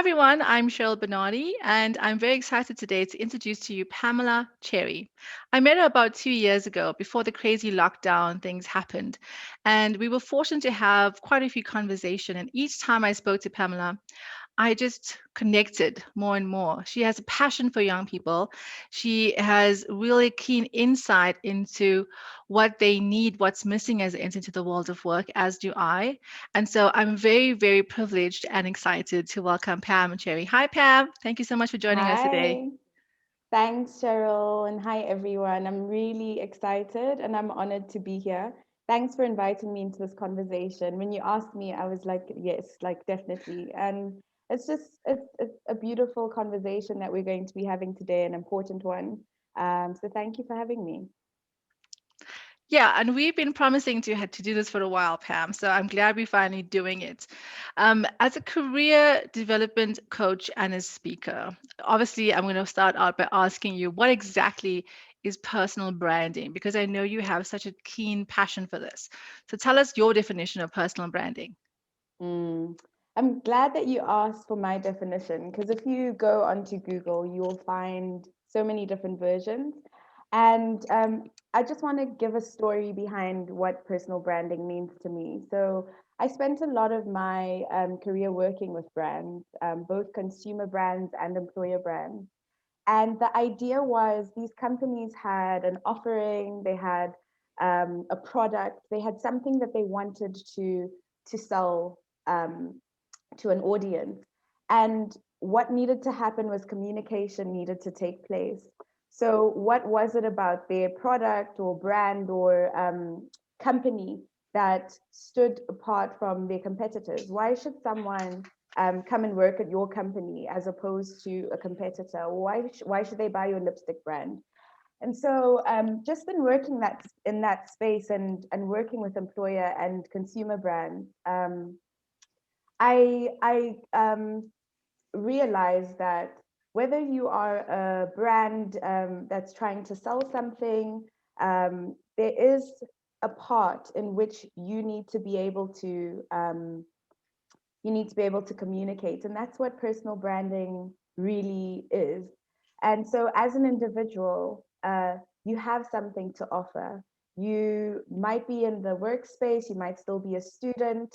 everyone, I'm Cheryl Benadie, and I'm very excited today to introduce to you Pamela Cherry. I met her about 2 years ago before the crazy lockdown things happened, and we were fortunate to have quite a few conversations. And each time I spoke to Pamela, I just connected more and more. She has a passion for young people. She has really keen insight into what they need, what's missing as they enter into the world of work, as do I. And so I'm very, very privileged and excited to welcome Pam Cherry. Hi, Pam. Thank you so much for joining us today. Hi, thanks, Cheryl, and hi, everyone. I'm really excited and I'm honored to be here. Thanks for inviting me into this conversation. When you asked me, I was like, yes, like definitely. And it's a beautiful conversation that we're going to be having today, an important one. So thank you for having me. Yeah, and we've been promising to do this for a while, Pam. So I'm glad we're finally doing it. As a career development coach and a speaker, obviously, I'm going to start out by asking you what exactly is personal branding, because I know you have such a keen passion for this. So tell us your definition of personal branding. Mm. I'm glad that you asked for my definition because if you go onto Google, you'll find so many different versions. And I just want to give a story behind what personal branding means to me. So I spent a lot of my career working with brands, both consumer brands and employer brands. And the idea was these companies had an offering, they had a product, they had something that they wanted to sell um, to an audience. And what needed to happen was communication needed to take place. So, what was it about their product or brand or company that stood apart from their competitors? Why should someone come and work at your company as opposed to a competitor? Why should they buy your lipstick brand? And so, just in working in that space and working with employer and consumer brands, I realize that whether you are a brand that's trying to sell something, there is a part in which you need to be able to communicate, and that's what personal branding really is. And so, as an individual, you have something to offer. You might be in the workspace, you might still be a student,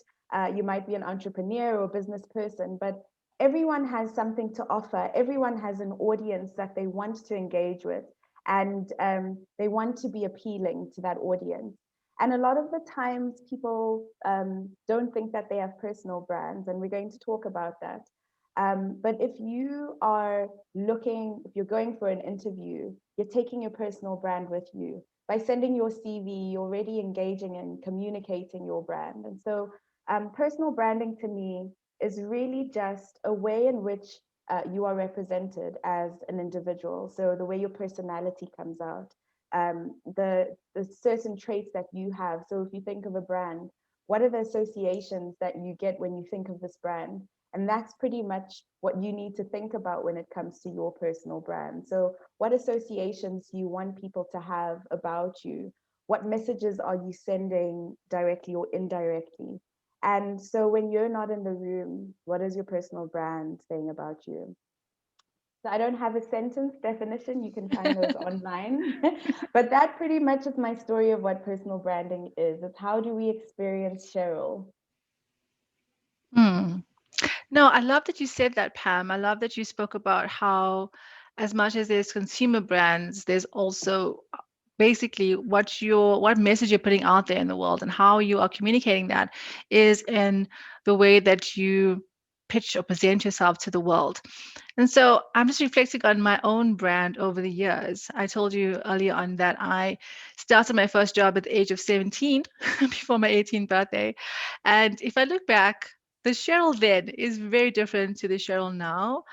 you might be an entrepreneur or business person, but everyone has something to offer. Everyone has an audience that they want to engage with, and they want to be appealing to that audience. And a lot of the times, people don't think that they have personal brands, and we're going to talk about that. But if you're going for an interview, you're taking your personal brand with you. By sending your CV, you're already engaging and communicating your brand. And so, personal branding to me is really just a way in which you are represented as an individual. So, the way your personality comes out, the certain traits that you have. So if you think of a brand, what are the associations that you get when you think of this brand? And that's pretty much what you need to think about when it comes to your personal brand. So what associations do you want people to have about you? What messages are you sending directly or indirectly? And so when you're not in the room, what is your personal brand saying about you? So I don't have a sentence definition. You can find those online. But that pretty much is my story of what personal branding is. It's how do we experience Cheryl? Hmm. No, I love that you said that, Pam. I love that you spoke about how, as much as there's consumer brands, there's also basically what message you're putting out there in the world, and how you are communicating that is in the way that you pitch or present yourself to the world. And so I'm just reflecting on my own brand over the years. I told you earlier on that I started my first job at the age of 17 before my 18th birthday. And if I look back, the Cheryl then is very different to the Cheryl now,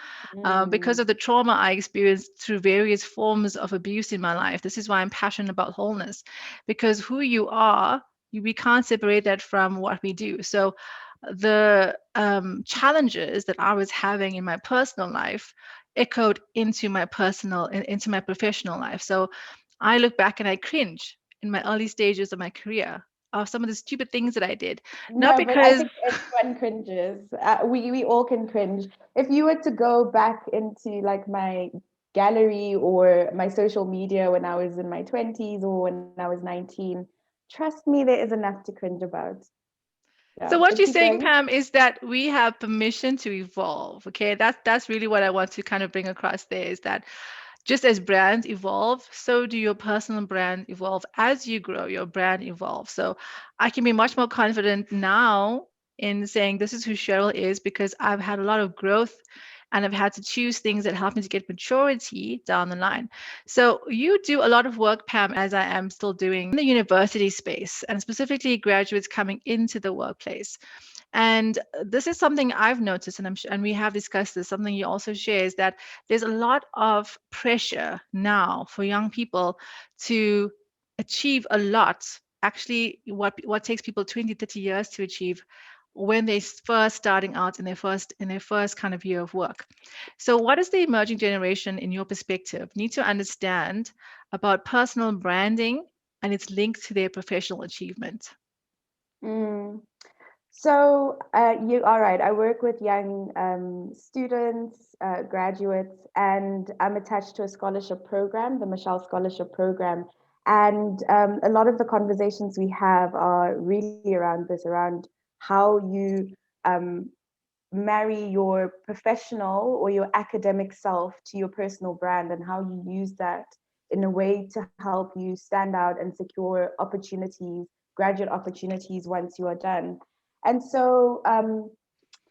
because Mm, of the trauma I experienced through various forms of abuse in my life. This is why I'm passionate about wholeness, because who you are, we can't separate that from what we do. So the challenges that I was having in my personal life echoed into my into my professional life. So I look back and I cringe in my early stages of my career. of some of the stupid things that I did. Not No, but I because think everyone cringes. We all can cringe. If you were to go back into like my gallery or my social media when I was in my 20s or when I was 19, trust me, there is enough to cringe about. Yeah, so but what you're keep saying, going. Pam, is that we have permission to evolve. Okay, that's really what I want to kind of bring across there is that just as brands evolve, so do your personal brand evolve. As you grow, your brand evolves. So I can be much more confident now in saying this is who Cheryl is because I've had a lot of growth and I've had to choose things that help me to get maturity down the line. So you do a lot of work, Pam, as I am still doing in the university space and specifically graduates coming into the workplace. And this is something I've noticed, and and we have discussed this. Something you also share is that there's a lot of pressure now for young people to achieve a lot. Actually, what takes people 20, 30 years to achieve when they're first starting out in their first kind of year of work. So, what does the emerging generation, in your perspective, need to understand about personal branding and its link to their professional achievement? Mm. So you are right. I work with young students, graduates, and I'm attached to a scholarship program, the Michelle Scholarship Program. And a lot of the conversations we have are really around this, around how you um, marry your professional or your academic self to your personal brand and how you use that in a way to help you stand out and secure opportunities, graduate opportunities once you are done. And so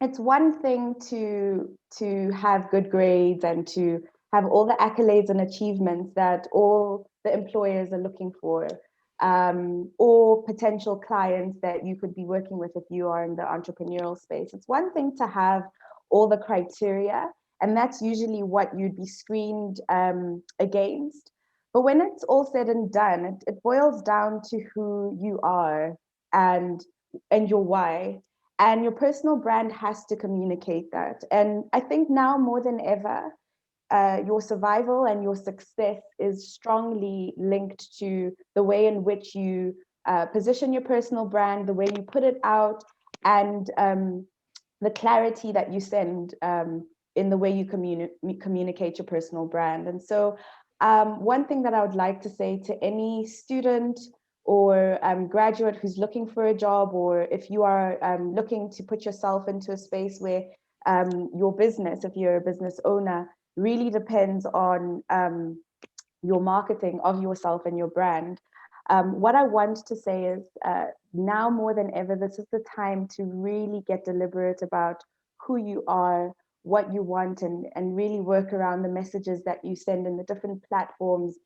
it's one thing to have good grades and to have all the accolades and achievements that all the employers are looking for, or potential clients that you could be working with if you are in the entrepreneurial space. It's one thing to have all the criteria, and that's usually what you'd be screened against. But when it's all said and done, it boils down to who you are and your why, and your personal brand has to communicate that. And I think now more than ever, your survival and your success is strongly linked to the way in which you position your personal brand, the way you put it out, and the clarity that you send in the way you communicate your personal brand. And so, one thing that I would like to say to any student or graduate who's looking for a job, or if you are looking to put yourself into a space where your business, if you're a business owner, really depends on your marketing of yourself and your brand. What I want to say is now more than ever, this is the time to really get deliberate about who you are, what you want, and really work around the messages that you send in the different platforms,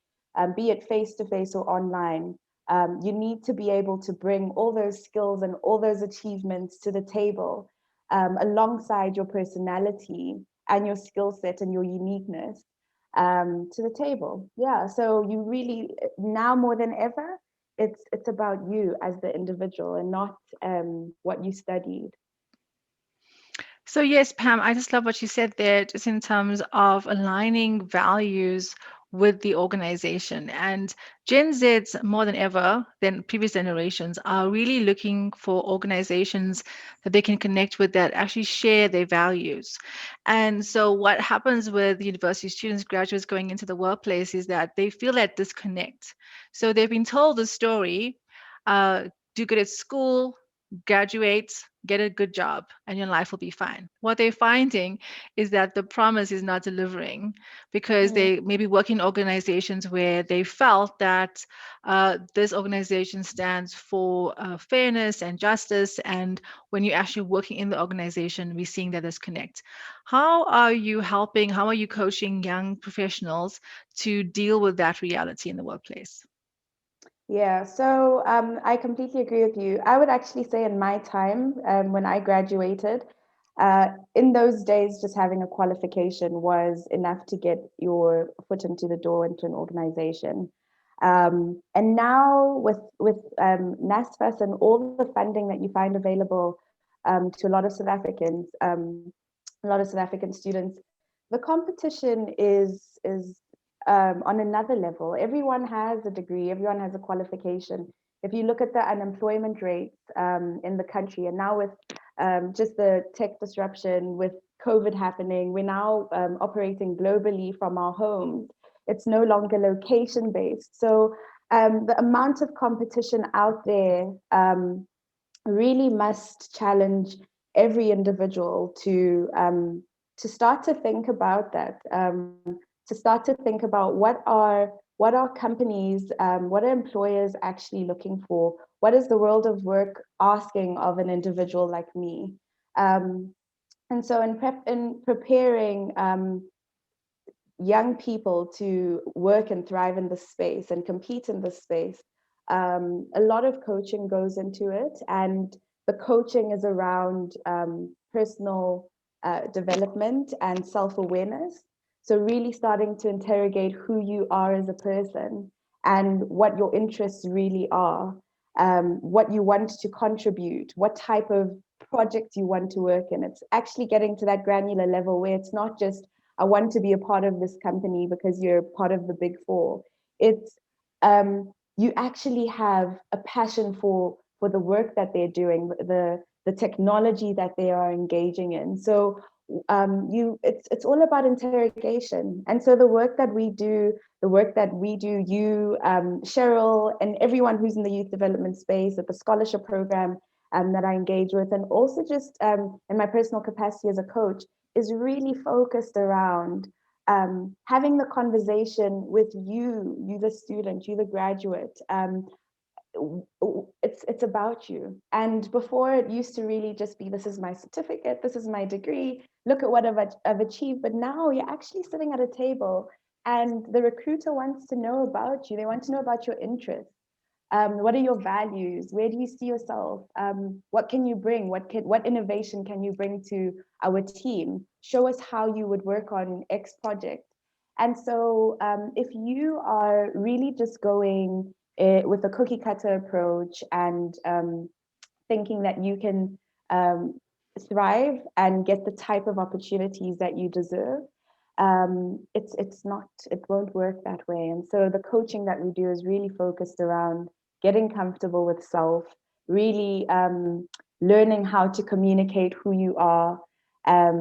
be it face to face or online. You need to be able to bring all those skills and all those achievements to the table alongside your personality and your skill set and your uniqueness to the table. Yeah. So you really now more than ever, it's about you as the individual and not what you studied. So yes, Pam, I just love what you said there, just in terms of aligning values with the organization. And Gen Zs, more than ever than previous generations, are really looking for organizations that they can connect with that actually share their values. And so what happens with university students, graduates going into the workplace is that they feel that disconnect. So they've been told the story, uh, do good at school, graduate, get a good job, and your life will be fine. What they're finding is that the promise is not delivering because Mm. they maybe work in organizations where they felt that this organization stands for fairness and justice. And when you're actually working in the organization, we're seeing that disconnect. How are you helping, how are you coaching young professionals to deal with that reality in the workplace? Yeah, so I completely agree with you. I would actually say in my time, when I graduated, in those days, just having a qualification was enough to get your foot into the door into an organization. And now with NASFAS and all the funding that you find available to a lot of South African students, the competition is on another level. Everyone has a degree, everyone has a qualification. if you look at the unemployment rates in the country, and now with just the tech disruption, with COVID happening, we're now operating globally from our homes. It's no longer location based. So the amount of competition out there really must challenge every individual to start to think about that, to start to think about what are companies, what are employers actually looking for? What is the world of work asking of an individual like me? Um, and so in preparing young people to work and thrive in this space and compete in this space, a lot of coaching goes into it. And the coaching is around personal development and self awareness. So, really starting to interrogate who you are as a person and what your interests really are, what you want to contribute, what type of project you want to work in. It's actually getting to that granular level where it's not just I want to be a part of this company because you're part of the big four. It's you actually have a passion for the work that they're doing, the technology that they are engaging in. So it's all about interrogation. And so the work that we do, you, Cheryl, and everyone who's in the youth development space at the scholarship program that I engage with, and also just in my personal capacity as a coach, is really focused around having the conversation with you, the student, you, the graduate. It's about you. And before, it used to really just be, this is my certificate, this is my degree, look at what I've achieved. But now you're actually sitting at a table, and the recruiter wants to know about you. They want to know about your interests. What are your values? Where do you see yourself? What can you bring? What innovation can you bring to our team? Show us how you would work on X project. And so, if you are really just going with a cookie cutter approach and thinking that you can thrive and get the type of opportunities that you deserve, it's not, it won't work that way. And so the coaching that we do is really focused around getting comfortable with self, really learning how to communicate who you are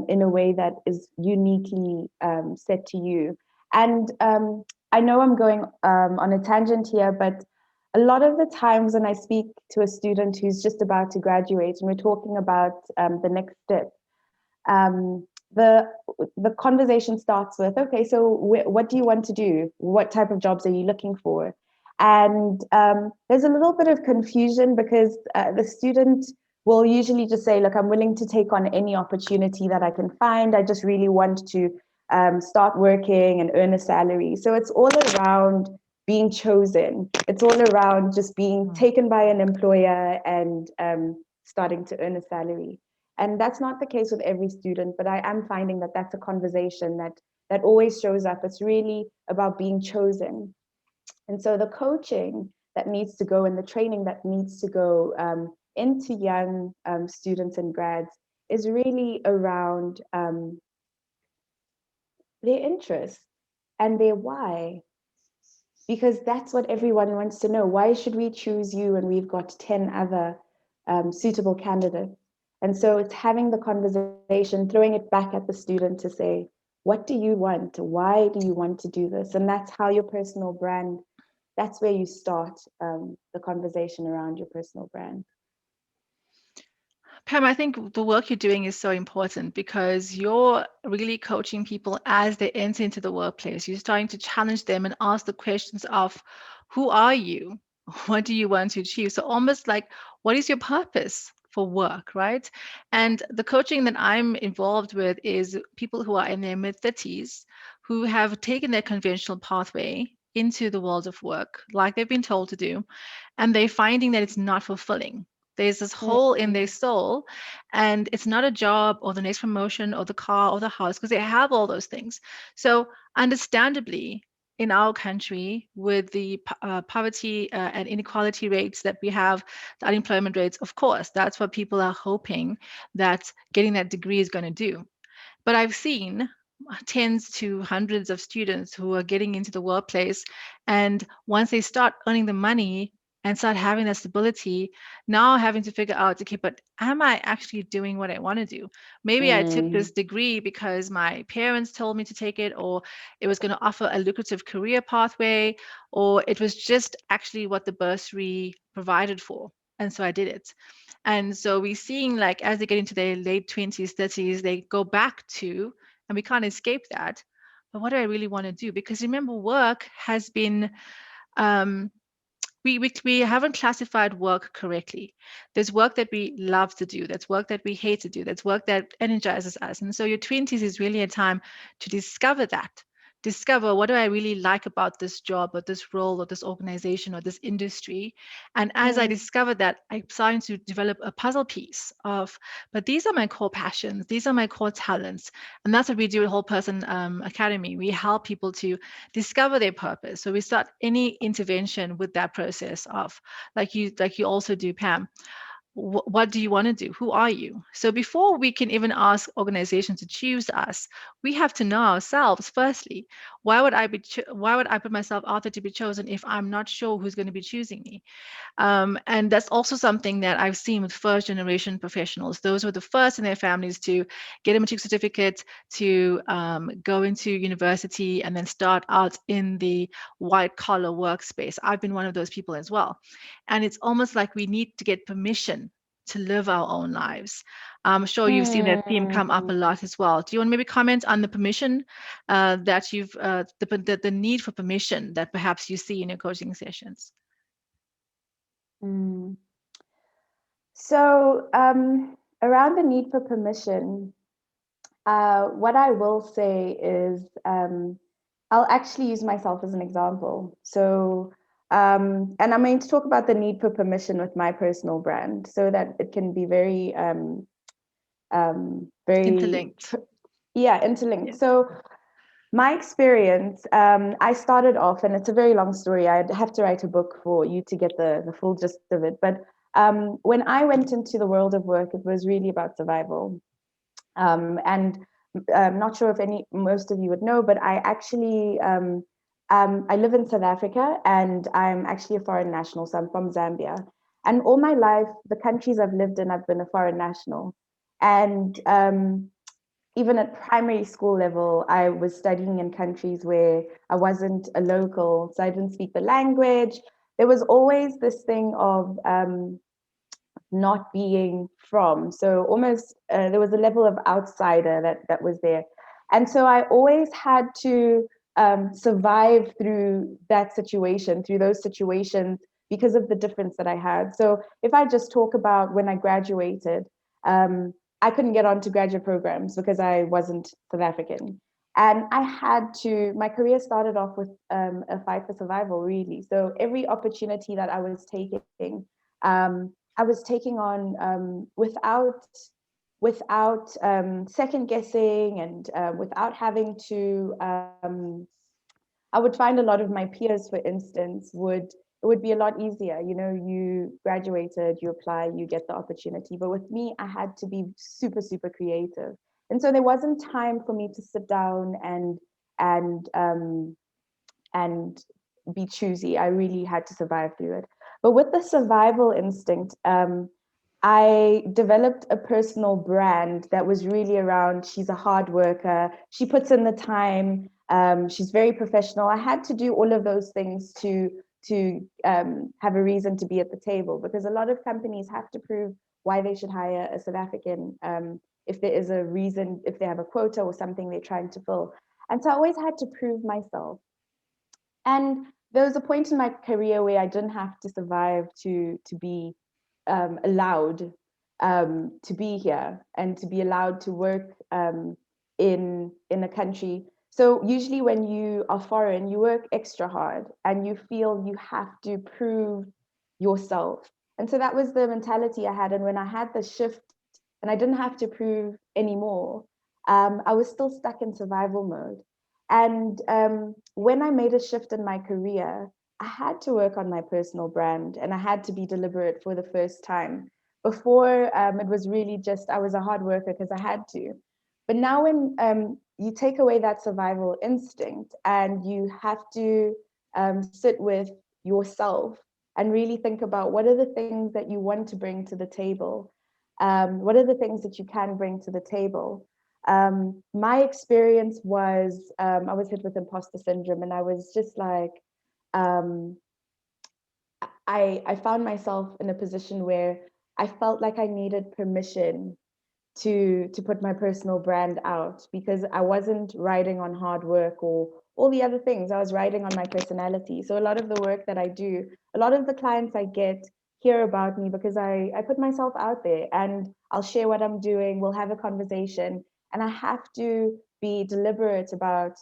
in a way that is uniquely set to you. And I know I'm going on a tangent here, but a lot of the times when I speak to a student who's just about to graduate and we're talking about the next step, um, the the conversation starts with, okay, so what do you want to do? What type of jobs are you looking for? And there's a little bit of confusion because the student will usually just say, look, I'm willing to take on any opportunity that I can find. I just really want to start working and earn a salary. So it's all around being chosen. It's all around just being taken by an employer and starting to earn a salary. And that's not the case with every student, but I am finding that that's a conversation that always shows up. It's really about being chosen. And so the coaching that needs to go and the training that needs to go into young students and grads is really around their interests and their why, because that's what everyone wants to know. Why should we choose you when we've got 10 other suitable candidates? And so it's having the conversation, throwing it back at the student to say, what do you want? Why do you want to do this? And that's how your personal brand, that's where you start the conversation around your personal brand. Pam, I think the work you're doing is so important because you're really coaching people as they enter into the workplace. You're starting to challenge them and ask the questions of who are you? What do you want to achieve? So, almost like, what is your purpose for work, right? And the coaching that I'm involved with is people who are in their mid 30s who have taken their conventional pathway into the world of work, like they've been told to do, and they're finding that it's not fulfilling. There's this hole in their soul, and it's not a job or the next promotion or the car or the house because they have all those things. So, understandably, in our country, with the poverty and inequality rates that we have, the unemployment rates, of course, that's what people are hoping that getting that degree is going to do. But I've seen tens to hundreds of students who are getting into the workplace, and once they start earning the money and start having that stability, now having to figure out, okay, but am I actually doing what I want to do? Maybe I took Mm, this degree because my parents told me to take it, or it was going to offer a lucrative career pathway, or it was just actually what the bursary provided for. And so I did it. And so we're seeing, like, as they get into their late 20s, 30s, they go back to, and we can't escape that. But what do I really want to do? Because remember, work has been um, we haven't classified work correctly. There's work that we love to do, that's work that we hate to do, that's work that energizes us. And so your 20s is really a time to discover that. Discover, what do I really like about this job or this role or this organization or this industry? And as I mm, discovered that, I'm starting to develop a puzzle piece of, but these are my core passions, these are my core talents. And that's what we do at Whole Person Academy. We help people to discover their purpose. So we start any intervention with that process of, like you also do, Pam. What do you want to do? Who are you? So before we can even ask organizations to choose us, we have to know ourselves firstly. Why would I put myself out there to be chosen if I'm not sure who's going to be choosing me? And that's also something that I've seen with first generation professionals. Those were the first in their families to get a matric certificate, to go into university, and then start out in the white collar workspace. I've been one of those people as well. And it's almost like we need to get permission to live our own lives. I'm sure you've seen that theme come up a mm, lot as well. Do you want to maybe comment on the permission that the need for permission that perhaps you see in your coaching sessions? mm. So, around the need for permission, what I will say is, I'll actually use myself as an example. So, and I'm going to talk about the need for permission with my personal brand so that it can be very, very, Interlinked. yeah, Yeah. interlinked. So, my experience, I started off, and it's a very long story. I'd have to write a book for you to get the full gist of it. But when I went into the world of work, it was really about survival. And I'm not sure if most of you would know, but I actually I live in South Africa, and I'm actually a foreign national. So I'm from Zambia, and all my life, the countries I've lived in, I've been a foreign national. And even at primary school level, I was studying in countries where I wasn't a local, so I didn't speak the language. There was always this thing of not being from. So almost there was a level of outsider that was there, and so I always had to survive through that situation, through those situations, because of the difference that I had. So if I just talk about when I graduated, I couldn't get onto graduate programs because I wasn't South African. And I had to, my career started off with a fight for survival, really. So every opportunity that I was taking, I was taking on without second guessing, and without having to. I would find a lot of my peers, for instance, would it would be a lot easier. You know, you graduated, you apply, you get the opportunity. But with me, I had to be super, super creative, and so there wasn't time for me to sit down and and be choosy. I really had to survive through it. But with the survival instinct, I developed a personal brand that was really around, she's a hard worker, she puts in the time, she's very professional. I had to do all of those things to have a reason to be at the table, because a lot of companies have to prove why they should hire a South African, if there is a reason, if they have a quota or something they're trying to fill. And so I always had to prove myself. And there was a point in my career where I didn't have to survive to be allowed to be here and to be allowed to work in a country. So usually when you are foreign, you work extra hard and you feel you have to prove yourself. And so that was the mentality I had. And when I had the shift and I didn't have to prove anymore, I was still stuck in survival mode. And when I made a shift in my career, I had to work on my personal brand, and I had to be deliberate for the first time. Before, it was really just I was a hard worker because I had to. But now, when you take away that survival instinct and you have to sit with yourself, and really think about what are the things that you want to bring to the table. What are the things that you can bring to the table? My experience was I was hit with imposter syndrome, and I was just like, um, I found myself in a position where I felt like I needed permission to put my personal brand out because I wasn't riding on hard work or all the other things. I was riding on my personality. So a lot of the work that I do, a lot of the clients I get hear about me because I put myself out there and I'll share what I'm doing. We'll have a conversation, and I have to be deliberate about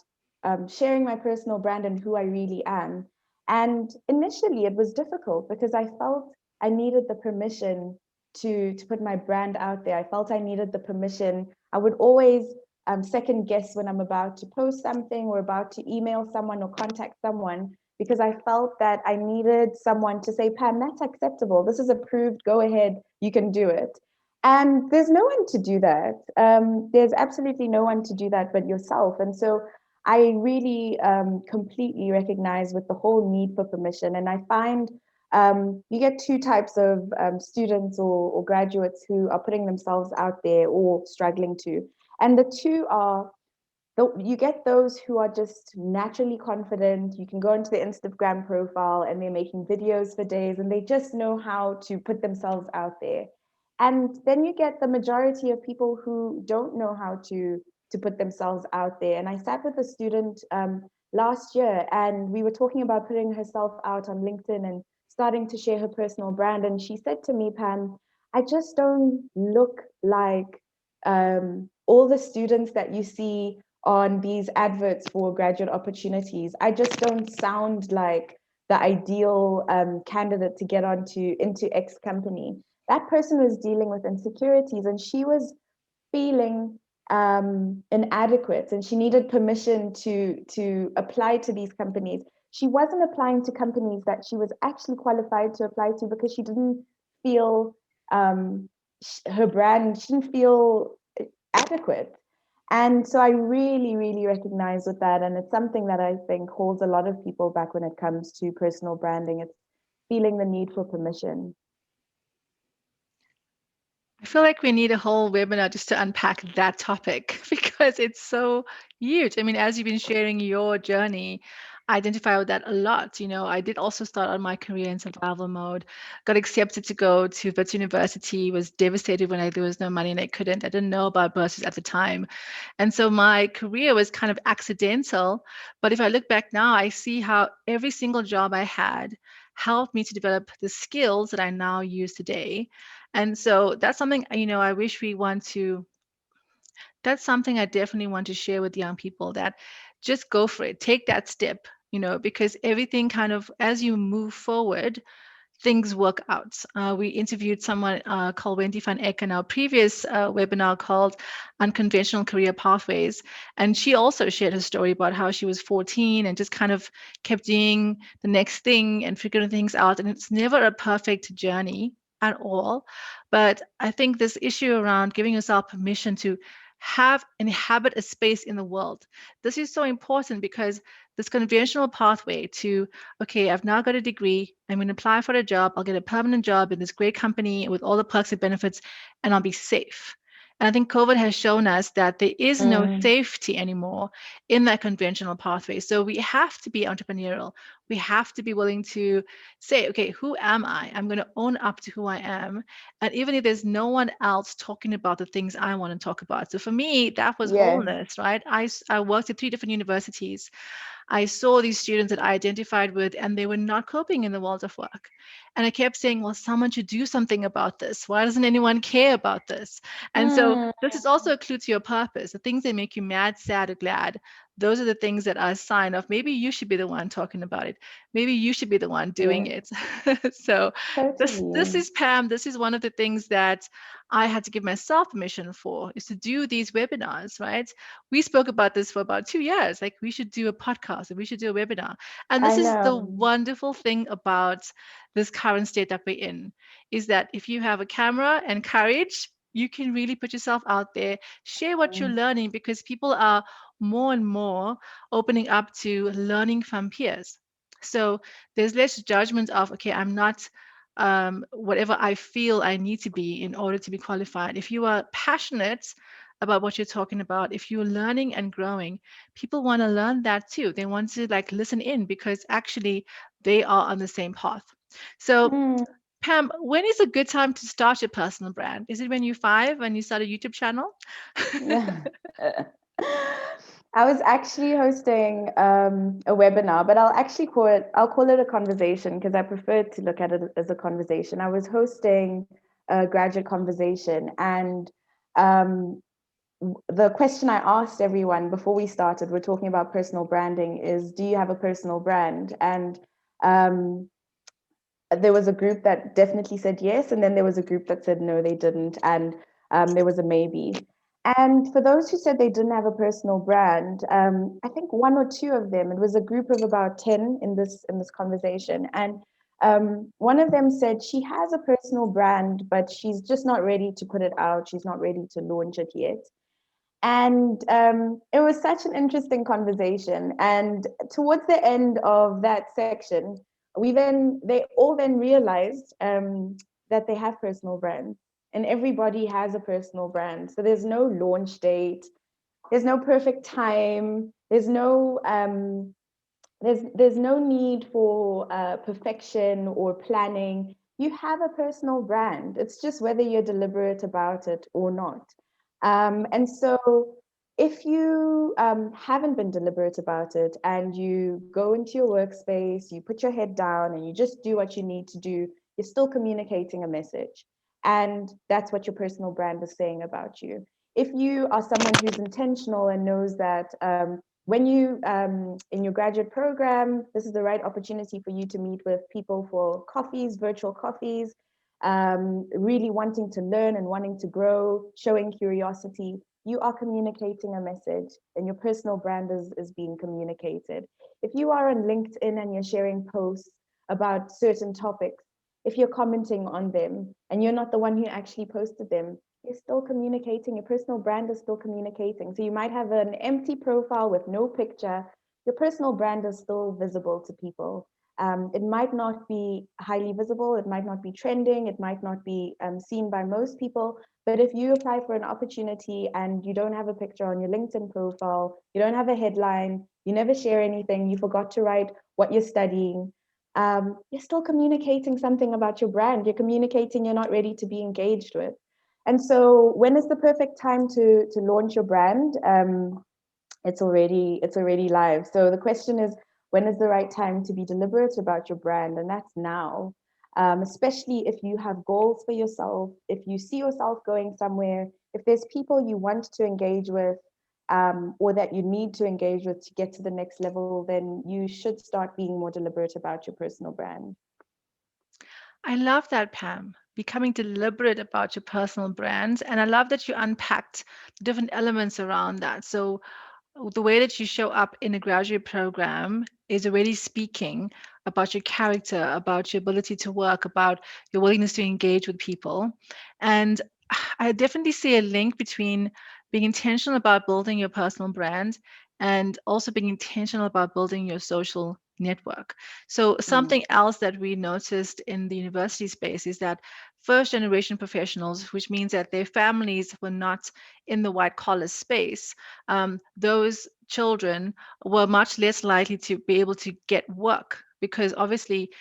sharing my personal brand and who I really am. And initially, it was difficult because I felt I needed the permission to put my brand out there. I felt I needed the permission. I would always second guess when I'm about to post something or about to email someone or contact someone because I felt that I needed someone to say, Pam, that's acceptable. This is approved. Go ahead. You can do it. And there's no one to do that. There's absolutely no one to do that but yourself. And so I really completely recognize with the whole need for permission. And I find you get two types of students or graduates who are putting themselves out there or struggling to. And the two are you get those who are just naturally confident. You can go into the Instagram profile and they're making videos for days and they just know how to put themselves out there. And then you get the majority of people who don't know how to put themselves out there. And I sat with a student last year and we were talking about putting herself out on LinkedIn and starting to share her personal brand. And she said to me, Pam, I just don't look like all the students that you see on these adverts for graduate opportunities. I just don't sound like the ideal candidate to get onto into X company. That person was dealing with insecurities and she was feeling inadequate and she needed permission to apply to these companies. She wasn't applying to companies that she was actually qualified to apply to because she didn't feel her brand, she didn't feel adequate. And so I really, really recognize with that. And it's something that I think holds a lot of people back when it comes to personal branding. It's feeling the need for permission. I feel like we need a whole webinar just to unpack that topic because it's so huge. I mean, as you've been sharing your journey, I identify with that a lot. You know, I did also start on my career in survival mode, got accepted to go to Wits University, was devastated when there was no money and I couldn't. I didn't know about burses at the time. And so my career was kind of accidental. But if I look back now, I see how every single job I had helped me to develop the skills that I now use today. And so that's something, I wish we want to, that's something I definitely want to share with young people that just go for it, take that step, because everything kind of, as you move forward, things work out. We interviewed someone called Wendy van Eck in our previous webinar called Unconventional Career Pathways. And she also shared her story about how she was 14 and just kind of kept doing the next thing and figuring things out. And it's never a perfect journey at all. But I think this issue around giving yourself permission to inhabit a space in the world. This is so important because this conventional pathway to, okay, I've now got a degree, I'm going to apply for a job, I'll get a permanent job in this great company with all the perks and benefits, and I'll be safe. And I think COVID has shown us that there is no safety anymore in that conventional pathway. So we have to be entrepreneurial. We have to be willing to say, okay, who am I? I'm going to own up to who I am. And even if there's no one else talking about the things I want to talk about. So for me, that was Yes. wholeness, right? I worked at 3 different universities. I saw these students that I identified with, and they were not coping in the world of work. And I kept saying, well, someone should do something about this. Why doesn't anyone care about this? And so this is also a clue to your purpose. The things that make you mad, sad, or glad, those are the things that are a sign of maybe you should be the one talking about it. Maybe you should be the one doing Yes. it. So this Totally. is Pam. This is one of the things that I had to give myself permission for, is to do these webinars, right? We spoke about this for about 2 years. Like, we should do a podcast and we should do a webinar. And this I is the know. wonderful thing about this current state that we're in, is that if you have a camera and courage, you can really put yourself out there, share what you're learning, because people are more and more opening up to learning from peers. So there's less judgment of, okay, I'm not whatever I feel I need to be in order to be qualified. If you are passionate about what you're talking about, if you're learning and growing, people want to learn that too. They want to like listen in because actually they are on the same path. So Mm, Pam, when is a good time to start your personal brand? Is it when you're 5, when you start a YouTube channel? yeah. I was actually hosting a webinar, but I'll call it a conversation because I prefer to look at it as a conversation. I was hosting a graduate conversation, and um, the question I asked everyone before we started, we're talking about personal branding, is do you have a personal brand? And um, there was a group that definitely said yes, and then there was a group that said no, they didn't, and there was a maybe. And for those who said they didn't have a personal brand, I think one or two of them, it was a group of about 10 in this conversation, and one of them said she has a personal brand, but she's just not ready to put it out. She's not ready to launch it yet. And it was such an interesting conversation. And towards the end of that section, they all then realized that they have personal brands, and everybody has a personal brand. So there's no launch date, there's no perfect time, there's no need for perfection or planning. You have a personal brand. It's just whether you're deliberate about it or not. And so, if you haven't been deliberate about it and you go into your workspace, you put your head down and you just do what you need to do, you're still communicating a message. And that's what your personal brand is saying about you. If you are someone who's intentional and knows that when you in your graduate program, this is the right opportunity for you to meet with people for coffees, virtual coffees, really wanting to learn and wanting to grow, showing curiosity. You are communicating a message, and your personal brand is being communicated. If you are on LinkedIn and you're sharing posts about certain topics, if you're commenting on them and you're not the one who actually posted them, you're still communicating. Your personal brand is still communicating. So you might have an empty profile with no picture. Your personal brand is still visible to people. It might not be highly visible, it might not be trending, it might not be seen by most people. But if you apply for an opportunity and you don't have a picture on your LinkedIn profile, you don't have a headline, you never share anything, you forgot to write what you're studying, you're still communicating something about your brand. You're communicating you're not ready to be engaged with. And so, when is the perfect time to launch your brand? It's already live. So the question is, when is the right time to be deliberate about your brand? And that's now. Especially if you have goals for yourself, if you see yourself going somewhere, if there's people you want to engage with, or that you need to engage with to get to the next level, then you should start being more deliberate about your personal brand. I love that, Pam. Becoming deliberate about your personal brands. And I love that you unpacked the different elements around that. So, the way that you show up in a graduate program is already speaking about your character, about your ability to work, about your willingness to engage with people. And I definitely see a link between being intentional about building your personal brand and also being intentional about building your social network. So, Mm, something else that we noticed in the university space is that first generation professionals, which means that their families were not in the white collar space, those children were much less likely to be able to get work because obviously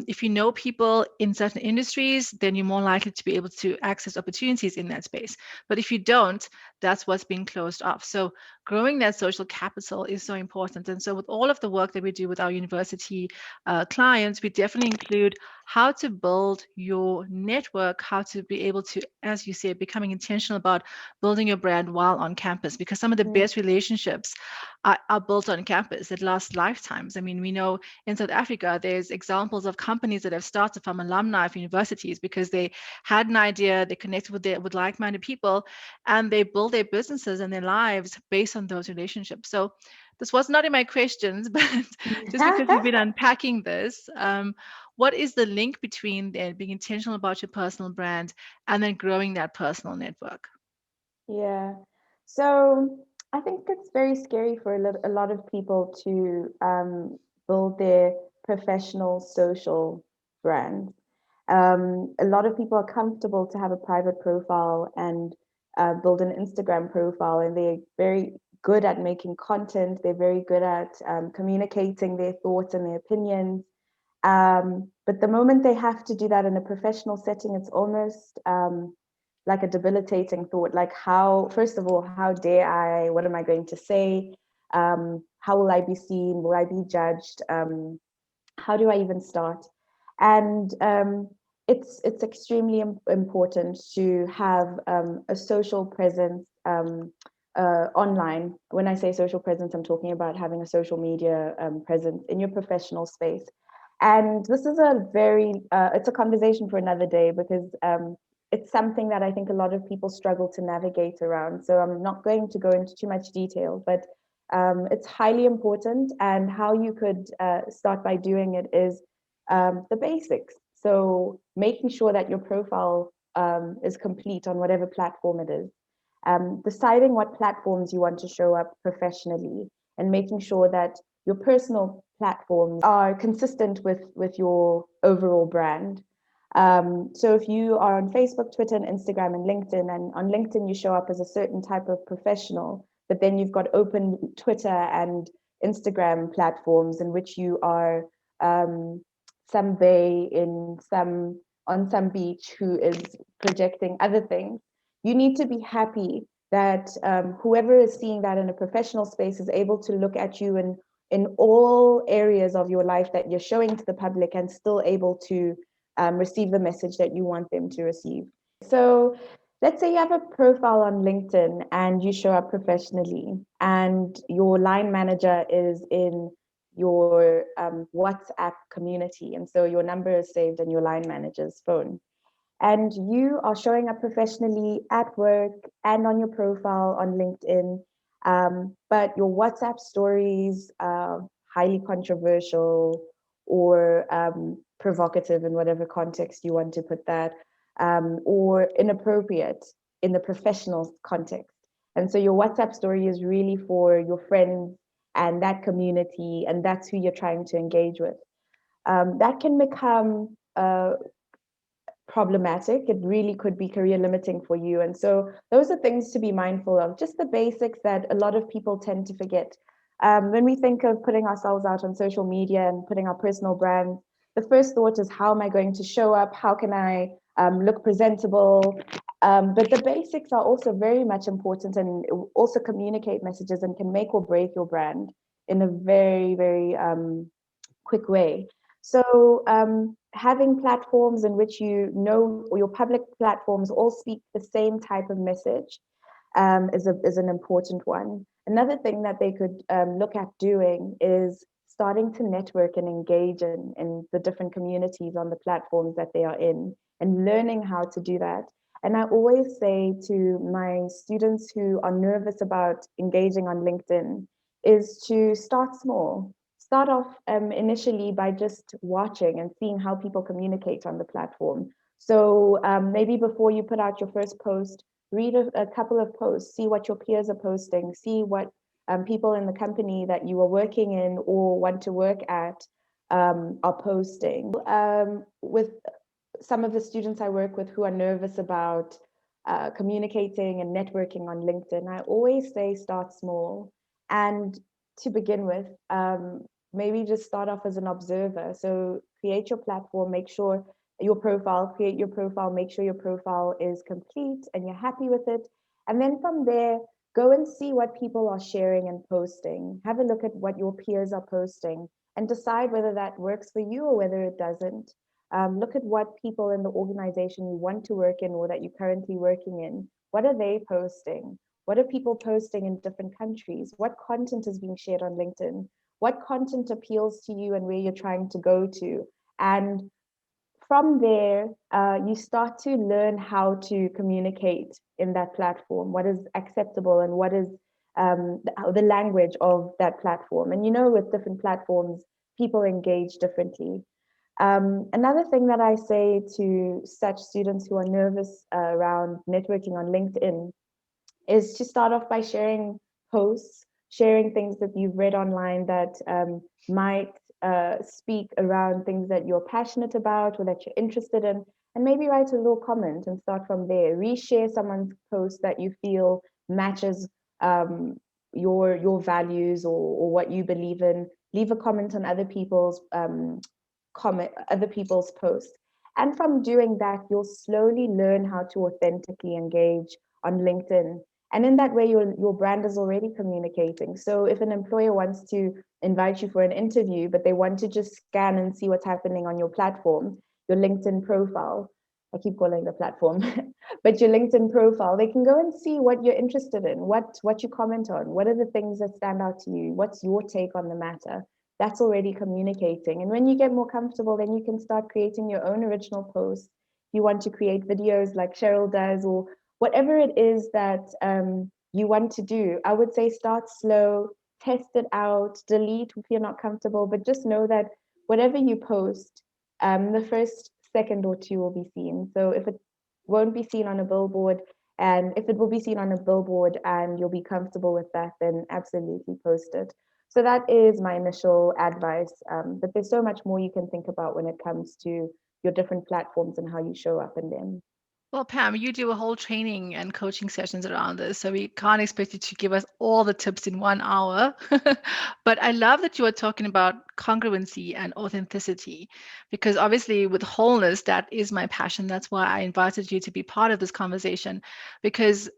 if you know people in certain industries, then you're more likely to be able to access opportunities in that space. But if you don't, that's what's being closed off. So growing that social capital is so important. And so with all of the work that we do with our university clients, we definitely include how to build your network, how to be able to, as you said, becoming intentional about building your brand while on campus, because some of the mm, best relationships are built on campus that last lifetimes. I mean, we know in South Africa, there's examples of companies that have started from alumni of universities because they had an idea, they connected with like-minded people, and they build their businesses and their lives based on those relationships. So this was not in my questions, but just because mm. we've been unpacking this, what is the link between being intentional about your personal brand and then growing that personal network? Yeah. So I think it's very scary for a lot of people to build their professional social brands. A lot of people are comfortable to have a private profile and build an Instagram profile, and they're very good at making content. They're very good at communicating their thoughts and their opinions. But the moment they have to do that in a professional setting, it's almost like a debilitating thought. Like, how, first of all, how dare I? What am I going to say? How will I be seen? Will I be judged? How do I even start? And it's extremely important to have a social presence online. When I say social presence, I'm talking about having a social media presence in your professional space. And this is a very it's a conversation for another day, because it's something that I think a lot of people struggle to navigate around. So I'm not going to go into too much detail, but it's highly important. And how you could start by doing it is the basics. So making sure that your profile is complete on whatever platform it is. Deciding what platforms you want to show up professionally, and making sure that your personal platforms are consistent with your overall brand. So if you are on Facebook, Twitter, and Instagram, and LinkedIn, and on LinkedIn you show up as a certain type of professional, but then you've got open Twitter and Instagram platforms in which you are some bay in some on some beach who is projecting other things. You need to be happy that whoever is seeing that in a professional space is able to look at you in all areas of your life that you're showing to the public, and still able to receive the message that you want them to receive. So let's say you have a profile on LinkedIn and you show up professionally, and your line manager is in your WhatsApp community. And so your number is saved in your line manager's phone. And you are showing up professionally at work and on your profile on LinkedIn. But your WhatsApp stories are highly controversial or provocative, in whatever context you want to put that, or inappropriate in the professional context. And so your WhatsApp story is really for your friends and that community, and that's who you're trying to engage with. That can become problematic. It really could be career limiting for you. And so those are things to be mindful of, just the basics that a lot of people tend to forget. When we think of putting ourselves out on social media and putting our personal brand, the first thought is, how am I going to show up? How can I look presentable? But the basics are also very much important, and also communicate messages and can make or break your brand in a very, very quick way. So having platforms in which you know, or your public platforms all speak the same type of message is an important one. Another thing that they could look at doing is starting to network and engage in the different communities on the platforms that they are in, and learning how to do that. And I always say to my students who are nervous about engaging on LinkedIn is to start small. Start off initially by just watching and seeing how people communicate on the platform. So maybe before you put out your first post, read a couple of posts, see what your peers are posting, see what people in the company that you are working in or want to work at are posting. With some of the students I work with who are nervous about communicating and networking on LinkedIn, I always say start small. And to begin with, maybe just start off as an observer. So create your platform, make sure create your profile, make sure your profile is complete and you're happy with it. And then from there, go and see what people are sharing and posting. Have a look at what your peers are posting and decide whether that works for you or whether it doesn't. Look at what people in the organization you want to work in or that you're currently working in, what are they posting? What are people posting in different countries? What content is being shared on LinkedIn? What content appeals to you and where you're trying to go to? And from there, you start to learn how to communicate in that platform, what is acceptable and what is the language of that platform. And you know, with different platforms, people engage differently. Another thing that I say to such students who are nervous around networking on LinkedIn is to start off by sharing posts, sharing things that you've read online that might speak around things that you're passionate about or that you're interested in, and maybe write a little comment and start from there. Reshare someone's post that you feel matches um, your values or what you believe in. Leave a comment on other people's posts. And from doing that, you'll slowly learn how to authentically engage on LinkedIn. And in that way, your brand is already communicating. So if an employer wants to invite you for an interview, but they want to just scan and see what's happening on your platform, your LinkedIn profile, I keep calling the platform, but your LinkedIn profile, they can go and see what you're interested in, what you comment on, what are the things that stand out to you, what's your take on the matter. That's already communicating. And when you get more comfortable, then you can start creating your own original posts. You want to create videos like Cheryl does, or whatever it is that you want to do. I would say start slow, test it out, delete if you're not comfortable, but just know that whatever you post, the first second or two will be seen. So if it won't be seen on a billboard, and if it will be seen on a billboard and you'll be comfortable with that, then absolutely post it. So that is my initial advice. But there's so much more you can think about when it comes to your different platforms and how you show up in them. Well, Pam, you do a whole training and coaching sessions around this, so we can't expect you to give us all the tips in 1 hour. But I love that you are talking about congruency and authenticity, because obviously, with wholeness, that is my passion. That's why I invited you to be part of this conversation, because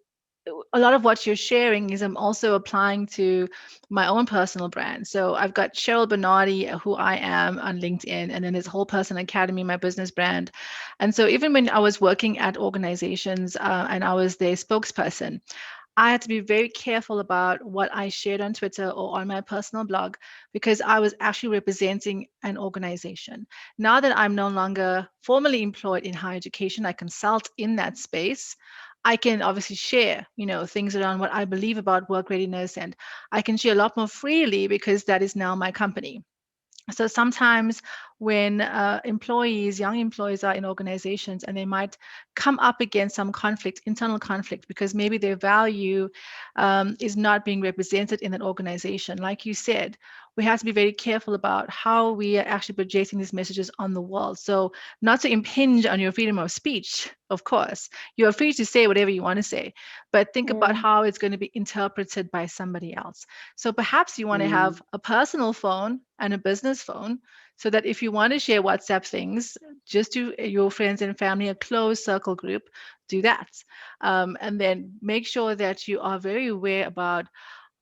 a lot of what you're sharing is I'm also applying to my own personal brand. So I've got Cheryl Benadie, who I am on LinkedIn, and then this Whole Person Academy, my business brand. And so even when I was working at organizations and I was their spokesperson, I had to be very careful about what I shared on Twitter or on my personal blog because I was actually representing an organization. Now that I'm no longer formally employed in higher education, I consult in that space. I can obviously share, things around what I believe about work readiness, and I can share a lot more freely because that is now my company. So sometimes when young employees are in organizations and they might come up against some conflict, internal conflict, because maybe their value is not being represented in that organization. Like you said, we have to be very careful about how we are actually projecting these messages on the world. So not to impinge on your freedom of speech, of course. You are free to say whatever you want to say, but think about Mm, how it's going to be interpreted by somebody else. So perhaps you want to mm, have a personal phone and a business phone so that if you want to share WhatsApp things, just to your friends and family, a closed circle group, do that. And then make sure that you are very aware about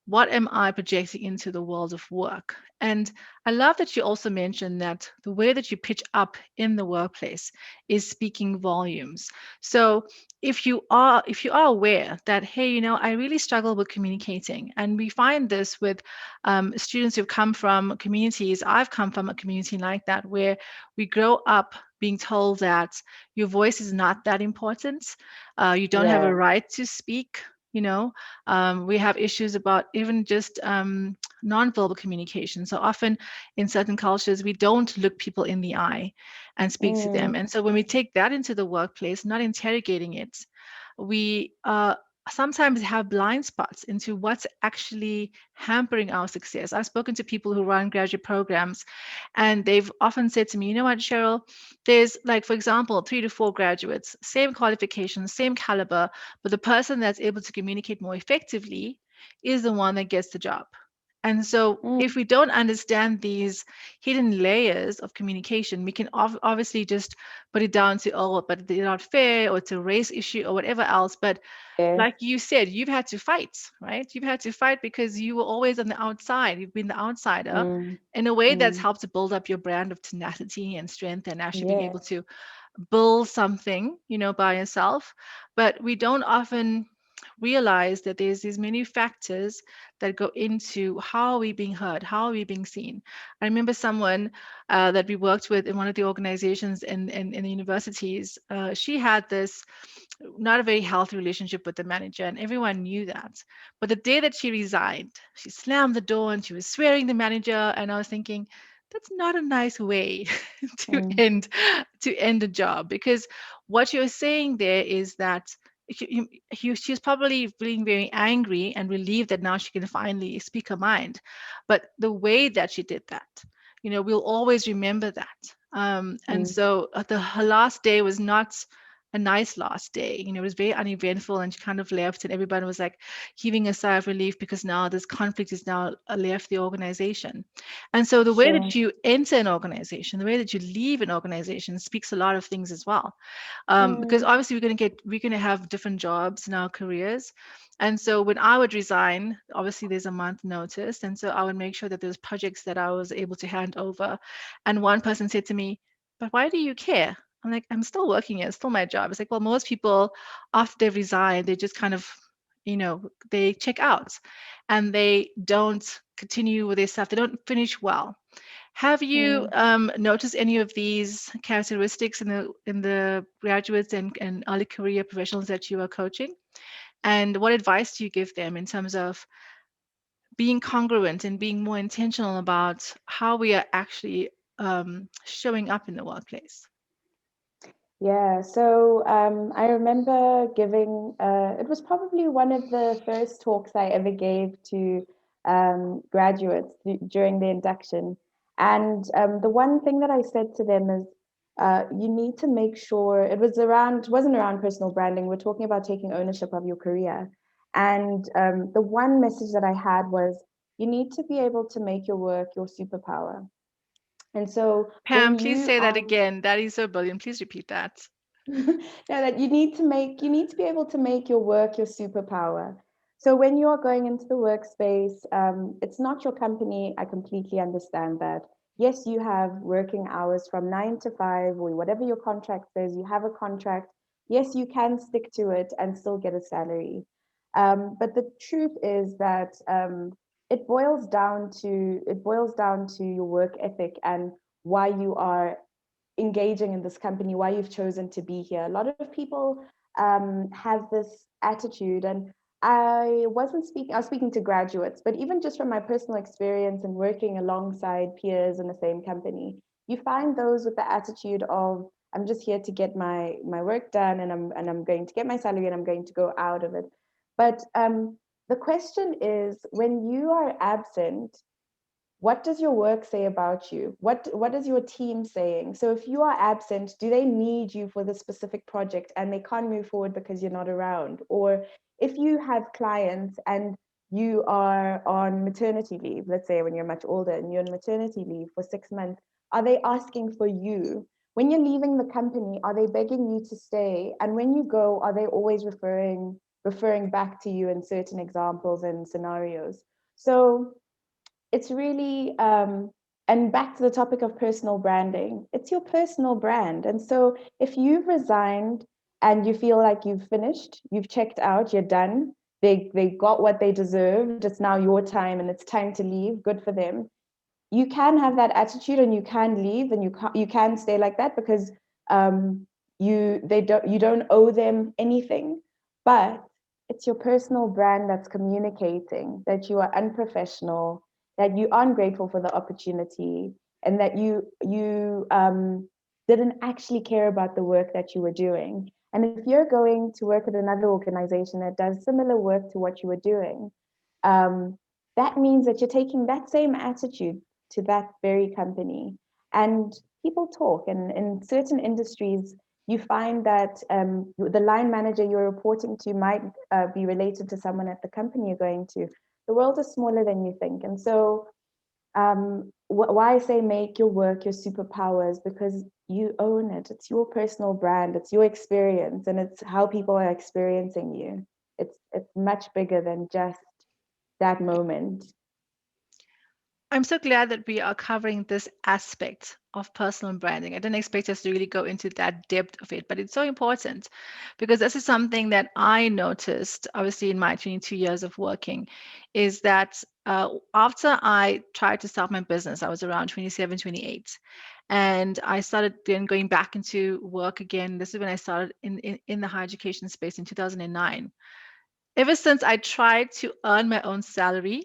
what am I projecting into the world of work? And I love that you also mentioned that the way that you pitch up in the workplace is speaking volumes. So if you are aware that, hey, I really struggle with communicating, and we find this with students who've come from communities. I've come from a community like that where we grow up being told that your voice is not that important. You don't have a yeah. right to speak. You know, we have issues about even just nonverbal communication. So often in certain cultures, we don't look people in the eye and speak to them. Mm, And so when we take that into the workplace, not interrogating it, we sometimes have blind spots into what's actually hampering our success. I've spoken to people who run graduate programs, and they've often said to me, you know what, Cheryl, there's like, for example, 3 to 4 graduates, same qualifications, same caliber, but the person that's able to communicate more effectively is the one that gets the job. And so, mm, if we don't understand these hidden layers of communication, we can obviously just put it down to, oh, but they're not fair, or it's a race issue, or whatever else. But yeah. like you said, you've had to fight, right? You've had to fight because you were always on the outside. You've been the outsider. Mm, In a way, that's mm, helped to build up your brand of tenacity and strength and actually being able yes. to build something, by yourself. But we don't often realize that there's these many factors that go into how are we being heard, how are we being seen. I remember someone that we worked with in one of the organizations in the universities. She had this not a very healthy relationship with the manager, and everyone knew that. But the day that she resigned, she slammed the door and she was swearing the manager. And I was thinking, that's not a nice way to Mm, end a job, because what you're saying there is that she's probably feeling very angry and relieved that now she can finally speak her mind. But the way that she did that, we'll always remember that. And Mm, so her last day was not a nice last day. It was very uneventful, and she kind of left, and everybody was like heaving a sigh of relief because now this conflict is now left the organization. And so the way that sure. you enter an organization, the way that you leave an organization speaks a lot of things as well. Because Mm, obviously we're going to have different jobs in our careers. And so when I would resign, obviously there's a month notice. And so I would make sure that there's projects that I was able to hand over. And one person said to me, "But why do you care?" I'm like, "I'm still working here. It's still my job." It's like, well, most people after they resign, they just kind of, they check out and they don't continue with their stuff. They don't finish well. Have you mm. noticed any of these characteristics in the graduates and early career professionals that you are coaching? And what advice do you give them in terms of being congruent and being more intentional about how we are actually showing up in the workplace? Yeah, so I remember giving, it was probably one of the first talks I ever gave to graduates during the induction. And the one thing that I said to them is, you need to make sure wasn't around personal branding. We're talking about taking ownership of your career. And the one message that I had was, you need to be able to make your work your superpower. And so Pam, when please you say that are again. That is so brilliant. Please repeat that. no, that you need to be able to make your work your superpower. So when you are going into the workspace, it's not your company. I completely understand that. Yes, you have working hours from 9 to 5 or whatever your contract says. You have a contract. Yes, you can stick to it and still get a salary. But the truth is that it boils down to your work ethic and why you are engaging in this company, why you've chosen to be here. A lot of people have this attitude, and I was speaking to graduates, but even just from my personal experience and working alongside peers in the same company, you find those with the attitude of, I'm just here to get my work done, and I'm going to get my salary, and I'm going to go out of it. But the question is, when you are absent, what does your work say about you? What is your team saying? So if you are absent, do they need you for the specific project and they can't move forward because you're not around? Or if you have clients and you are on maternity leave, let's say when you're much older and you're on maternity leave for 6 months, are they asking for you? When you're leaving the company, are they begging you to stay? And when you go, are they always referring back to you in certain examples and scenarios? So it's really and back to the topic of personal branding, it's your personal brand. And so if you've resigned and you feel like you've finished, you've checked out, you're done, they got what they deserved, it's now your time and it's time to leave, good for them. You can have that attitude and you can leave and you can stay like that because um, you don't owe them anything, but it's your personal brand that's communicating that you are unprofessional, that you aren't grateful for the opportunity, and that you didn't actually care about the work that you were doing. And if you're going to work at another organization that does similar work to what you were doing, um, that means that you're taking that same attitude to that very company. And people talk, and in certain industries, you find that the line manager you're reporting to might be related to someone at the company you're going to. The world is smaller than you think. And so, why I say make your work your superpower is because you own it. It's your personal brand, it's your experience, and it's how people are experiencing you. It's much bigger than just that moment. I'm so glad that we are covering this aspect of personal branding. I didn't expect us to really go into that depth of it, but it's so important because this is something that I noticed, obviously, in my 22 years of working, is that after I tried to start my business, I was around 27, 28. And I started then going back into work again. This is when I started in the higher education space in 2009. Ever since I tried to earn my own salary,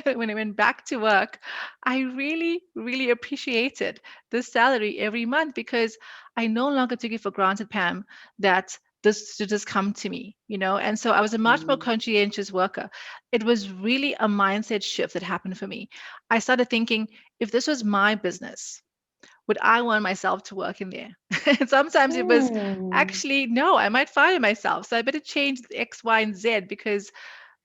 when I went back to work, I really, really appreciated the salary every month because I no longer took it for granted, Pam, that this should just come to me, And so I was a much more Mm, conscientious worker. It was really a mindset shift that happened for me. I started thinking, if this was my business, would I want myself to work in there? And sometimes it was Hmm. actually no, I might fire myself. So I better change the X, Y, and Z because,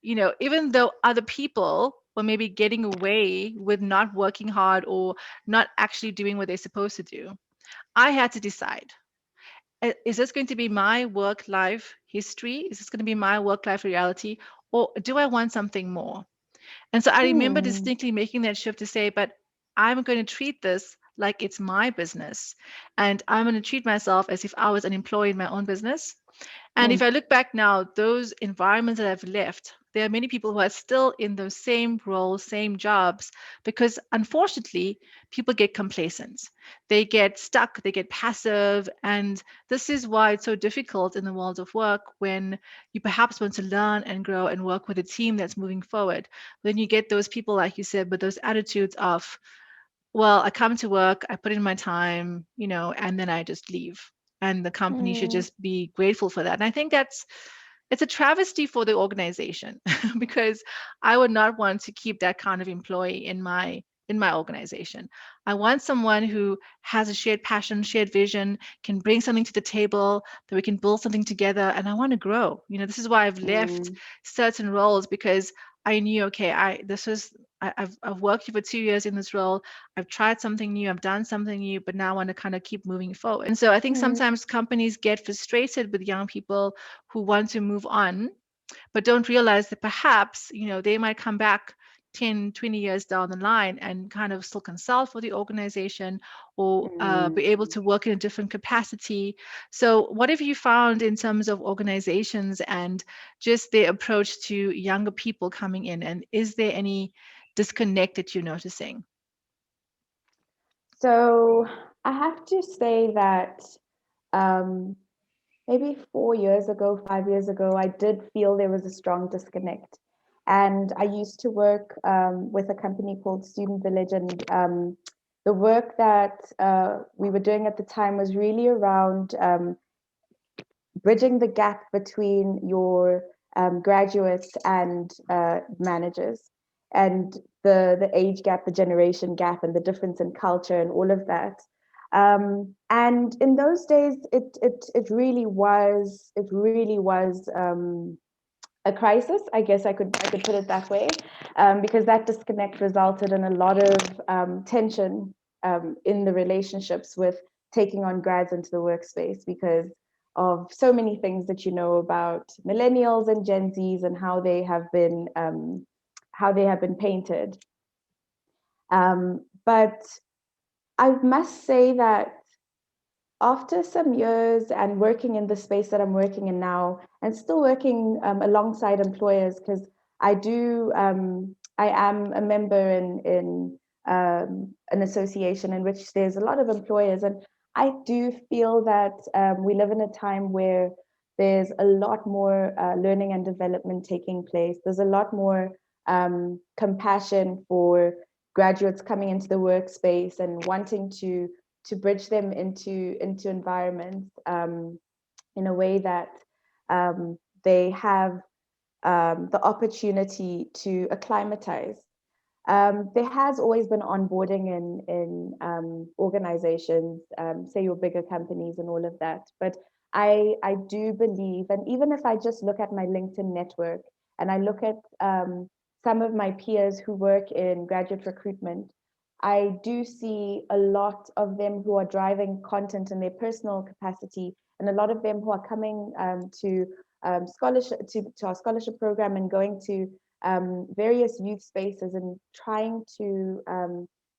even though other people were maybe getting away with not working hard or not actually doing what they're supposed to do, I had to decide, is this going to be my work life history? Is this going to be my work life reality? Or do I want something more? And so I remember Hmm. distinctly making that shift to say, but I'm going to treat this like it's my business. And I'm going to treat myself as if I was an employee in my own business. And if Hmm. I look back now, those environments that I've left, there are many people who are still in those same roles, same jobs, because unfortunately, people get complacent. They get stuck, they get passive. And this is why it's so difficult in the world of work when you perhaps want to learn and grow and work with a team that's moving forward. Then you get those people, like you said, with those attitudes of, well, I come to work, I put in my time, and then I just leave. And the company should Hmm. just be grateful for that. And I think it's a travesty for the organization because I would not want to keep that kind of employee in my organization. I want someone who has a shared passion, shared vision, can bring something to the table, that we can build something together, and I want to grow. This is why I've left Hmm. certain roles because I knew, okay, I've worked here for 2 years in this role. I've tried something new, I've done something new, but now I want to kind of keep moving forward. And so I think Hmm. sometimes companies get frustrated with young people who want to move on, but don't realize that perhaps, they might come back 10, 20 years down the line and kind of still consult for the organization or be able Hmm. to work in a different capacity. So, what have you found in terms of organizations and just their approach to younger people coming in? And is there any disconnect that you're noticing? So I have to say that um, maybe 4 years ago, 5 years ago, I did feel there was a strong disconnect. And I used to work with a company called Student Village, and the work that we were doing at the time was really around bridging the gap between your graduates and managers, and the age gap, the generation gap, and the difference in culture and all of that. And in those days, it really was a crisis. I guess I could put it that way, because that disconnect resulted in a lot of tension in the relationships with taking on grads into the workspace because of so many things that you know about millennials and Gen Zs and how they have been painted. But I must say that after some years and working in the space that I'm working in now, and still working alongside employers, because I am a member in an association in which there's a lot of employers, and I do feel that we live in a time where there's a lot more learning and development taking place. There's a lot more compassion for graduates coming into the workspace and wanting to bridge them into environments in a way that they have the opportunity to acclimatize. There has always been onboarding in organizations, say your bigger companies and all of that. But I do believe, and even if I just look at my LinkedIn network and I look at some of my peers who work in graduate recruitment, I do see a lot of them who are driving content in their personal capacity, and a lot of them who are coming to scholarship to our scholarship program and going to various youth spaces and trying to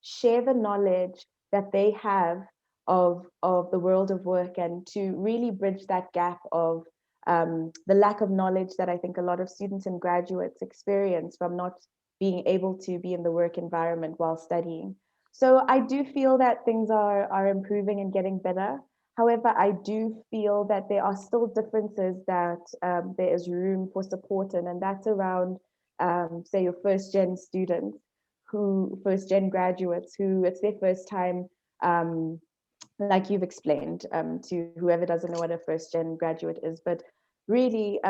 share the knowledge that they have of the world of work, and to really bridge that gap of the lack of knowledge that I think a lot of students and graduates experience from not being able to be in the work environment while studying. So I do feel that things are improving and getting better. However, I do feel that there are still differences that there is room for support in, and that's around, say, your first gen students, first gen graduates, who it's their first time, like you've explained, to whoever doesn't know what a first gen graduate is. But really,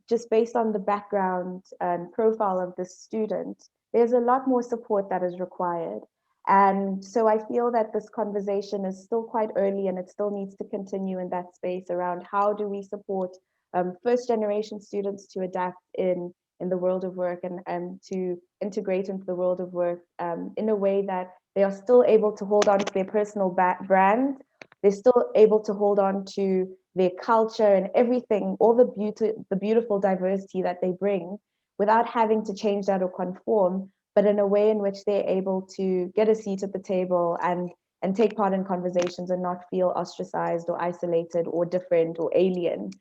just based on the background and profile of the student, there's a lot more support that is required. And so I feel that this conversation is still quite early and it still needs to continue in that space around how do we support first generation students to adapt in the world of work and to integrate into the world of work in a way that they are still able to hold on to their personal brand. They're still able to hold on to their culture and everything, all the beautiful diversity that they bring without having to change that or conform, but in a way in which they're able to get a seat at the table and take part in conversations and not feel ostracized or isolated or different or alien.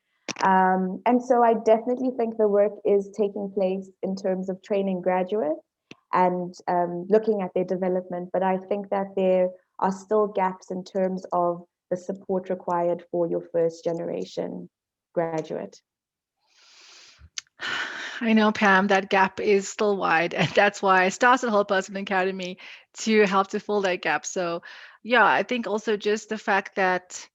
And so I definitely think the work is taking place in terms of training graduates and looking at their development. But I think that there are still gaps in terms of the support required for your first generation graduate. I know, Pam, that gap is still wide, and that's why I started Whole Person Academy to help to fill that gap. So, yeah, I think also just the fact that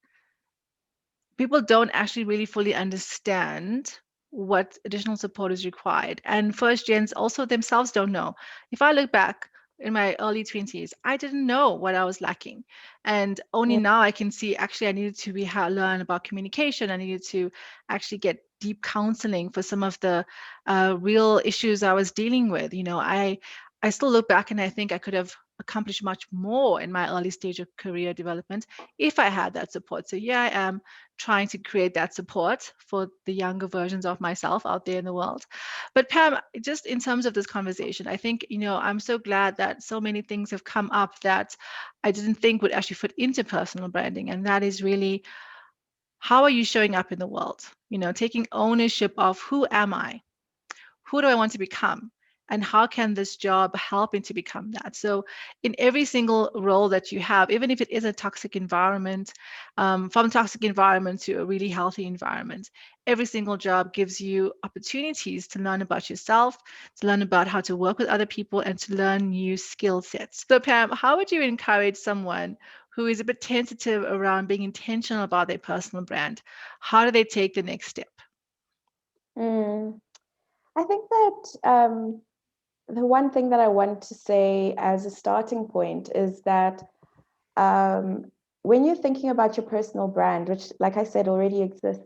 people don't actually really fully understand what additional support is required. And first gens also themselves don't know. If I look back in my early 20s, I didn't know what I was lacking. And only Mm, now I can see actually I needed to learn about communication. I needed to actually get deep counseling for some of the real issues I was dealing with. I still look back and I think I could have accomplished much more in my early stage of career development if I had that support. So yeah, I am trying to create that support for the younger versions of myself out there in the world. But Pam, just in terms of this conversation, I think, I'm so glad that so many things have come up that I didn't think would actually fit into personal branding. And that is really, how are you showing up in the world? Taking ownership of who am I? Who do I want to become? And how can this job help me to become that? So, in every single role that you have, even if it is a toxic environment, from a toxic environment to a really healthy environment, every single job gives you opportunities to learn about yourself, to learn about how to work with other people, and to learn new skill sets. So, Pam, how would you encourage someone who is a bit tentative around being intentional about their personal brand? How do they take the next step? mm. I think that the one thing that I want to say as a starting point is that um, when you're thinking about your personal brand, which, like I said, already exists,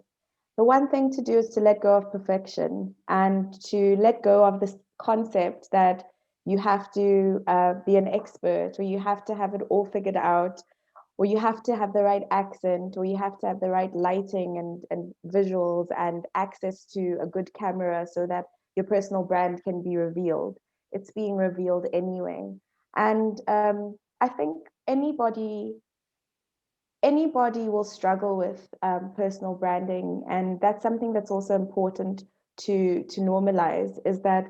the one thing to do is to let go of perfection and to let go of this concept that you have to be an expert or you have to have it all figured out or you have to have the right accent or you have to have the right lighting and visuals and access to a good camera so that your personal brand can be revealed. It's being revealed anyway. And I think anybody will struggle with personal branding, and that's something that's also important to normalize. Is that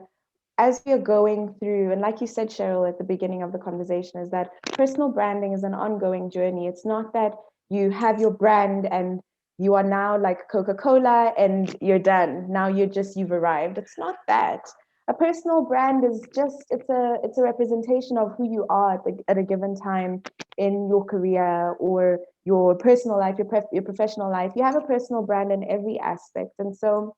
as we are going through, and like you said, Cheryl, at the beginning of the conversation, is that personal branding is an ongoing journey. It's not that you have your brand and you are now like Coca-Cola and you're done. Now you've arrived. It's not that. A personal brand is just it's a representation of who you are at a given time in your career or your personal life, your professional life. You have a personal brand in every aspect, and so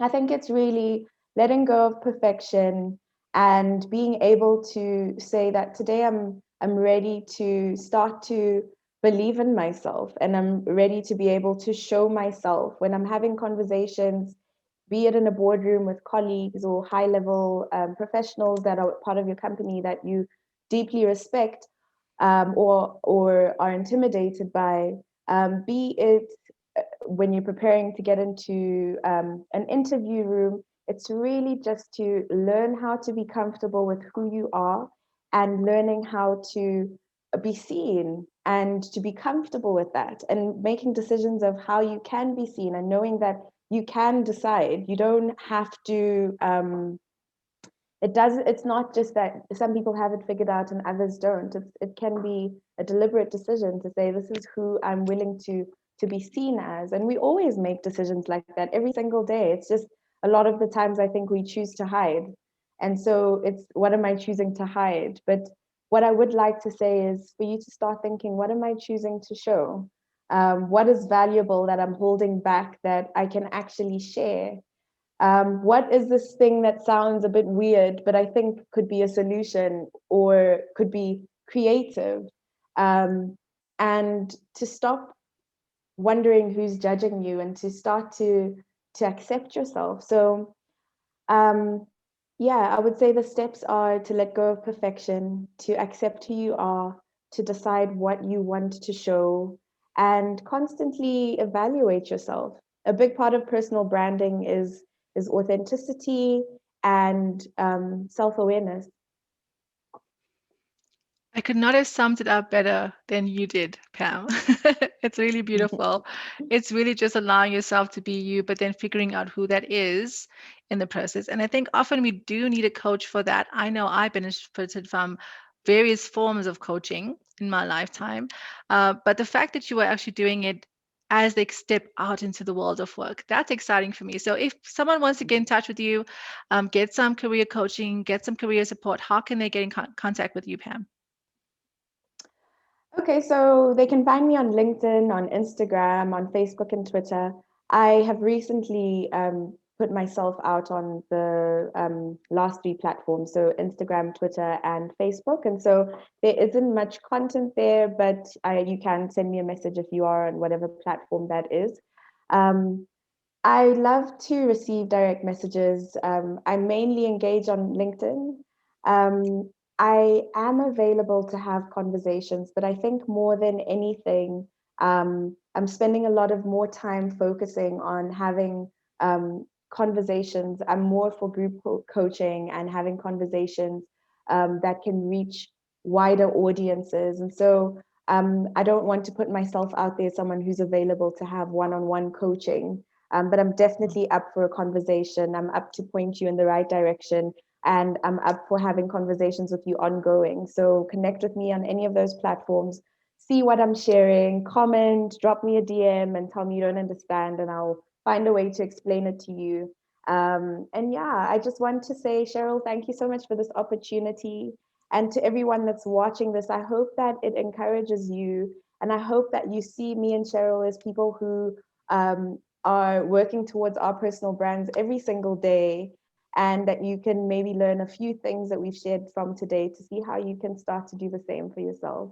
I think it's really letting go of perfection and being able to say that today I'm ready to start to believe in myself and I'm ready to be able to show myself when I'm having conversations, be it in a boardroom with colleagues or high level professionals that are part of your company that you deeply respect or are intimidated by, be it when you're preparing to get into an interview room. It's really just to learn how to be comfortable with who you are and learning how to be seen and to be comfortable with that and making decisions of how you can be seen and knowing that you can decide. You don't have to it's not just that some people have it figured out and others don't. It can be a deliberate decision to say this is who I'm willing to be seen as, and we always make decisions like that every single day. It's just a lot of the times I think we choose to hide, and so it's what am I choosing to hide? But what I would like to say is for you to start thinking, what am I choosing to show? What is valuable that I'm holding back that I can actually share? What is this thing that sounds a bit weird, but I think could be a solution or could be creative, um, and to stop wondering who's judging you and to start to accept yourself. So um, yeah, I would say the steps are to let go of perfection, to accept who you are, to decide what you want to show, and constantly evaluate yourself. A big part of personal branding is authenticity and self-awareness. I could not have summed it up better than you did, Pam. It's really beautiful. It's really just allowing yourself to be you, but then figuring out who that is in the process. And I think often we do need a coach for that. I know I benefited from various forms of coaching in my lifetime. But the fact that you are actually doing it as they step out into the world of work, that's exciting for me. So if someone wants to get in touch with you, get some career coaching, get some career support, how can they get in contact with you, Pam? Okay, so they can find me on LinkedIn, on Instagram, on Facebook and Twitter. I have recently put myself out on the last three platforms, so Instagram, Twitter, and Facebook. And so there isn't much content there, but you can send me a message if you are on whatever platform that is. Um, I love to receive direct messages. I mainly engage on LinkedIn. Um, I am available to have conversations, but I think more than anything, I'm spending a lot of more time focusing on having conversations. I'm more for group coaching and having conversations that can reach wider audiences. And so I don't want to put myself out there as someone who's available to have one-on-one coaching. But I'm definitely up for a conversation. I'm up to point you in the right direction. And I'm up for having conversations with you ongoing. So connect with me on any of those platforms. See what I'm sharing, comment, drop me a DM and tell me you don't understand, and I'll find a way to explain it to you. And yeah, I just want to say, Cheryl, thank you so much for this opportunity. And to everyone that's watching this, I hope that it encourages you. And I hope that you see me and Cheryl as people who are working towards our personal brands every single day, and that you can maybe learn a few things that we've shared from today to see how you can start to do the same for yourself.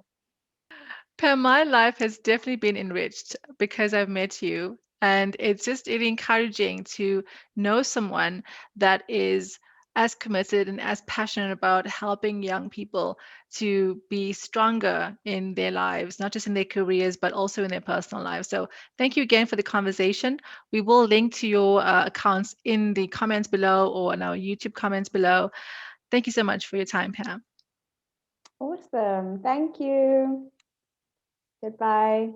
Pam, my life has definitely been enriched because I've met you. And it's just really encouraging to know someone that is as committed and as passionate about helping young people to be stronger in their lives, not just in their careers, but also in their personal lives. So thank you again for the conversation. We will link to your accounts in the comments below or in our YouTube comments below. Thank you so much for your time, Pam. Awesome. Thank you. Goodbye.